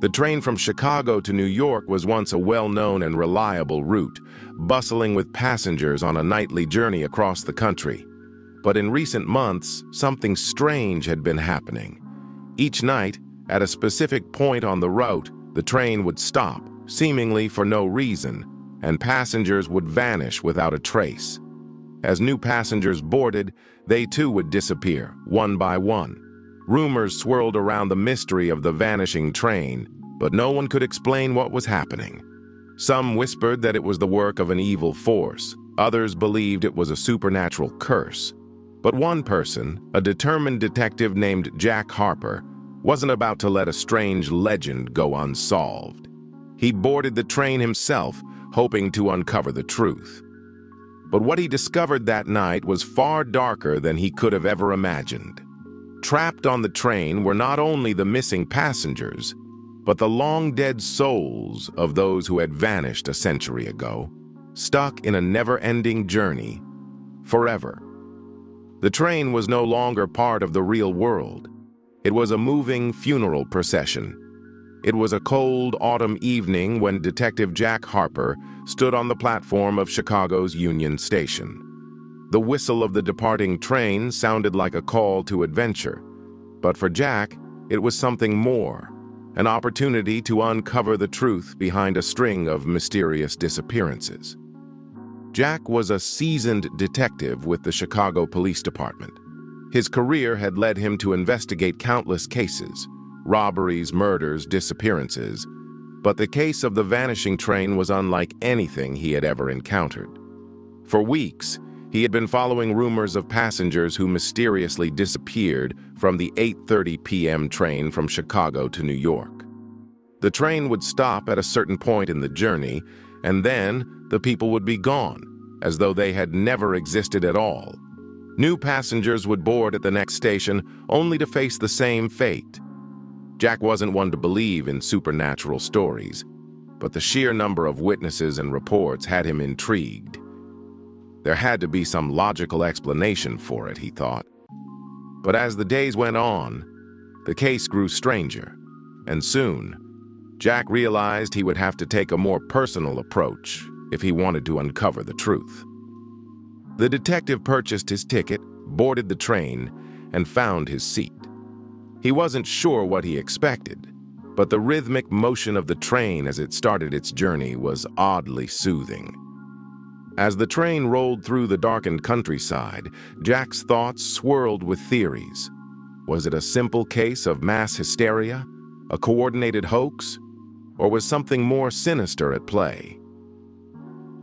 The train from Chicago to New York was once a well-known and reliable route, bustling with passengers on a nightly journey across the country. But in recent months, something strange had been happening. Each night, at a specific point on the route, the train would stop, seemingly for no reason, and passengers would vanish without a trace. As new passengers boarded, they too would disappear, one by one. Rumors swirled around the mystery of the vanishing train, but no one could explain what was happening. Some whispered that it was the work of an evil force. Others believed it was a supernatural curse. But one person, a determined detective named Jack Harper, wasn't about to let a strange legend go unsolved. He boarded the train himself, hoping to uncover the truth. But what he discovered that night was far darker than he could have ever imagined. Trapped on the train were not only the missing passengers, but the long-dead souls of those who had vanished a century ago, stuck in a never-ending journey, forever. The train was no longer part of the real world. It was a moving funeral procession. It was a cold autumn evening when Detective Jack Harper stood on the platform of Chicago's Union Station. The whistle of the departing train sounded like a call to adventure, but for Jack, it was something more, an opportunity to uncover the truth behind a string of mysterious disappearances. Jack was a seasoned detective with the Chicago Police Department. His career had led him to investigate countless cases, robberies, murders, disappearances, but the case of the vanishing train was unlike anything he had ever encountered. For weeks, he had been following rumors of passengers who mysteriously disappeared from the 8:30 p.m. train from Chicago to New York. The train would stop at a certain point in the journey, and then the people would be gone, as though they had never existed at all. New passengers would board at the next station, only to face the same fate. Jack wasn't one to believe in supernatural stories, but the sheer number of witnesses and reports had him intrigued. There had to be some logical explanation for it, he thought. But as the days went on, the case grew stranger, and soon, Jack realized he would have to take a more personal approach if he wanted to uncover the truth. The detective purchased his ticket, boarded the train, and found his seat. He wasn't sure what he expected, but the rhythmic motion of the train as it started its journey was oddly soothing. As the train rolled through the darkened countryside, Jack's thoughts swirled with theories. Was it a simple case of mass hysteria, a coordinated hoax, or was something more sinister at play?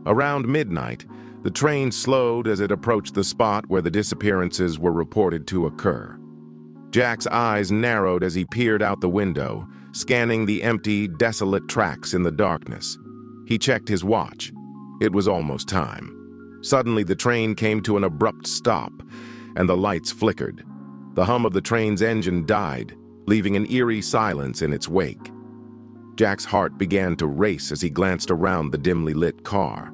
Around midnight, the train slowed as it approached the spot where the disappearances were reported to occur. Jack's eyes narrowed as he peered out the window, scanning the empty, desolate tracks in the darkness. He checked his watch. It was almost time. Suddenly, the train came to an abrupt stop, and the lights flickered. The hum of the train's engine died, leaving an eerie silence in its wake. Jack's heart began to race as he glanced around the dimly lit car.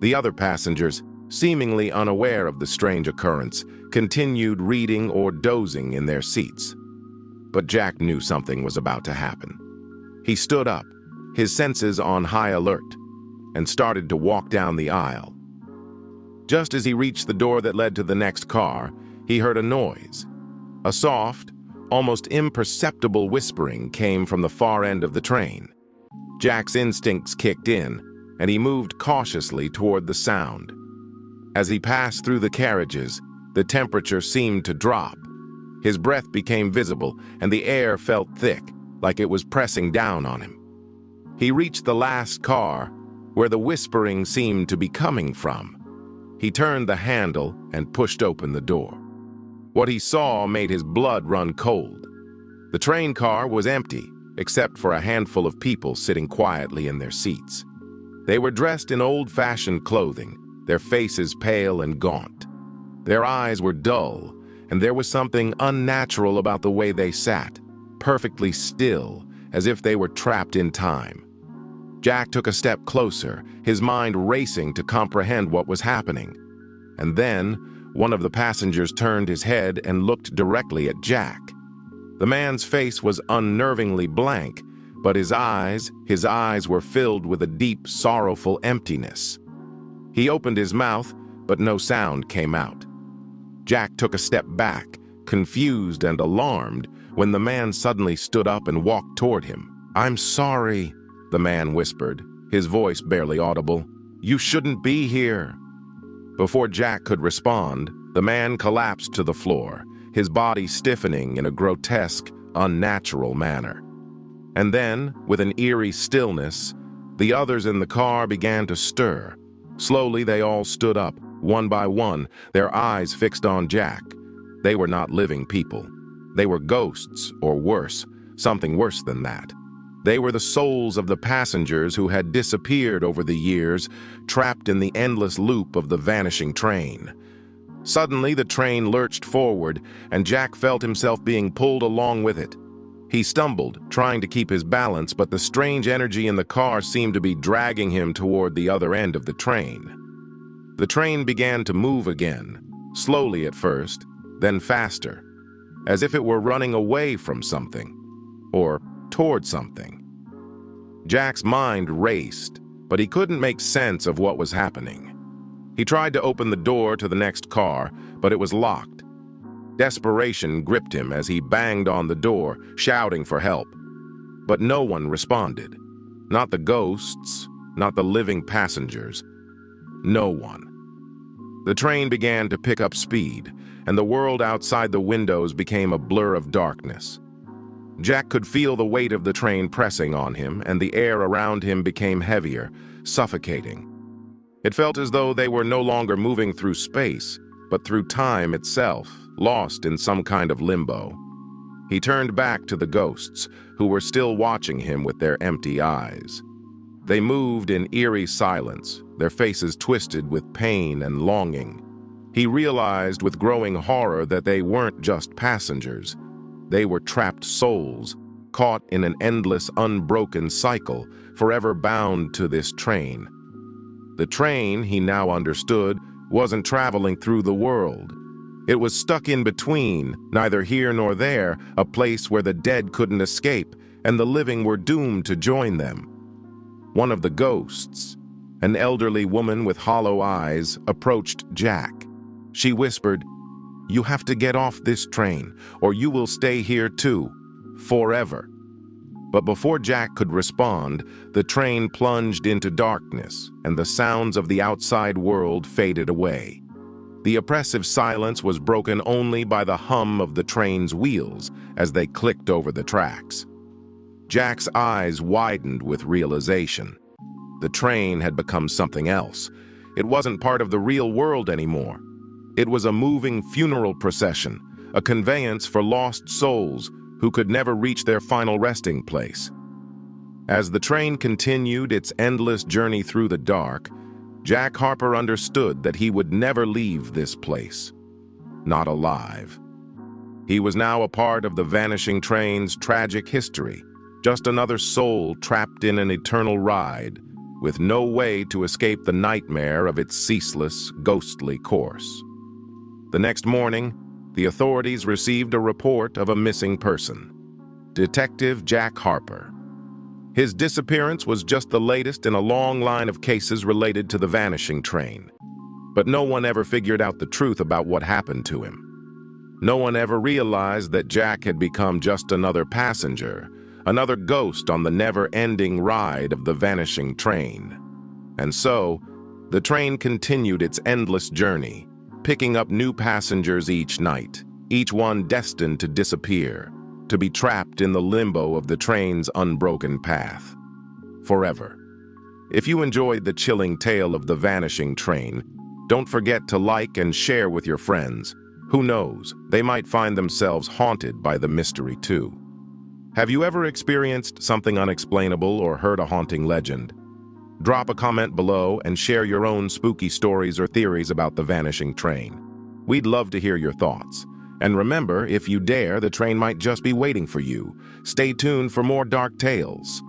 The other passengers, seemingly unaware of the strange occurrence, continued reading or dozing in their seats. But Jack knew something was about to happen. He stood up, his senses on high alert, and started to walk down the aisle. Just as he reached the door that led to the next car, he heard a noise. A soft, almost imperceptible whispering came from the far end of the train. Jack's instincts kicked in, and he moved cautiously toward the sound. As he passed through the carriages, the temperature seemed to drop. His breath became visible, and the air felt thick, like it was pressing down on him. He reached the last car, where the whispering seemed to be coming from. He turned the handle and pushed open the door. What he saw made his blood run cold. The train car was empty, except for a handful of people sitting quietly in their seats. They were dressed in old-fashioned clothing, their faces pale and gaunt. Their eyes were dull, and there was something unnatural about the way they sat, perfectly still, as if they were trapped in time. Jack took a step closer, his mind racing to comprehend what was happening. And then, one of the passengers turned his head and looked directly at Jack. The man's face was unnervingly blank, But his eyes were filled with a deep, sorrowful emptiness. He opened his mouth, but no sound came out. Jack took a step back, confused and alarmed, when the man suddenly stood up and walked toward him. "I'm sorry," the man whispered, his voice barely audible. "You shouldn't be here." Before Jack could respond, the man collapsed to the floor, his body stiffening in a grotesque, unnatural manner. And then, with an eerie stillness, the others in the car began to stir. Slowly, they all stood up, one by one, their eyes fixed on Jack. They were not living people. They were ghosts, or worse, something worse than that. They were the souls of the passengers who had disappeared over the years, trapped in the endless loop of the vanishing train. Suddenly, the train lurched forward, and Jack felt himself being pulled along with it. He stumbled, trying to keep his balance, but the strange energy in the car seemed to be dragging him toward the other end of the train. The train began to move again, slowly at first, then faster, as if it were running away from something, or toward something. Jack's mind raced, but he couldn't make sense of what was happening. He tried to open the door to the next car, but it was locked. Desperation gripped him as he banged on the door, shouting for help. But no one responded. Not the ghosts, not the living passengers. No one. The train began to pick up speed, and the world outside the windows became a blur of darkness. Jack could feel the weight of the train pressing on him, and the air around him became heavier, suffocating. It felt as though they were no longer moving through space, but through time itself, lost in some kind of limbo. He turned back to the ghosts, who were still watching him with their empty eyes. They moved in eerie silence, their faces twisted with pain and longing. He realized with growing horror that they weren't just passengers. They were trapped souls, caught in an endless, unbroken cycle, forever bound to this train. The train, he now understood, wasn't traveling through the world. It was stuck in between, neither here nor there, a place where the dead couldn't escape, and the living were doomed to join them. One of the ghosts, an elderly woman with hollow eyes, approached Jack. She whispered, "You have to get off this train, or you will stay here too, forever." But before Jack could respond, the train plunged into darkness, and the sounds of the outside world faded away. The oppressive silence was broken only by the hum of the train's wheels as they clicked over the tracks. Jack's eyes widened with realization. The train had become something else. It wasn't part of the real world anymore. It was a moving funeral procession, a conveyance for lost souls who could never reach their final resting place. As the train continued its endless journey through the dark, Jack Harper understood that he would never leave this place. Not alive. He was now a part of the vanishing train's tragic history, just another soul trapped in an eternal ride, with no way to escape the nightmare of its ceaseless, ghostly course. The next morning, the authorities received a report of a missing person. Detective Jack Harper. His disappearance was just the latest in a long line of cases related to the vanishing train. But no one ever figured out the truth about what happened to him. No one ever realized that Jack had become just another passenger, another ghost on the never-ending ride of the vanishing train. And so, the train continued its endless journey, picking up new passengers each night, each one destined to disappear, to be trapped in the limbo of the train's unbroken path. Forever. If you enjoyed the chilling tale of the vanishing train, don't forget to like and share with your friends. Who knows, they might find themselves haunted by the mystery too. Have you ever experienced something unexplainable or heard a haunting legend? Drop a comment below and share your own spooky stories or theories about the vanishing train. We'd love to hear your thoughts. And remember, if you dare, the train might just be waiting for you. Stay tuned for more dark tales.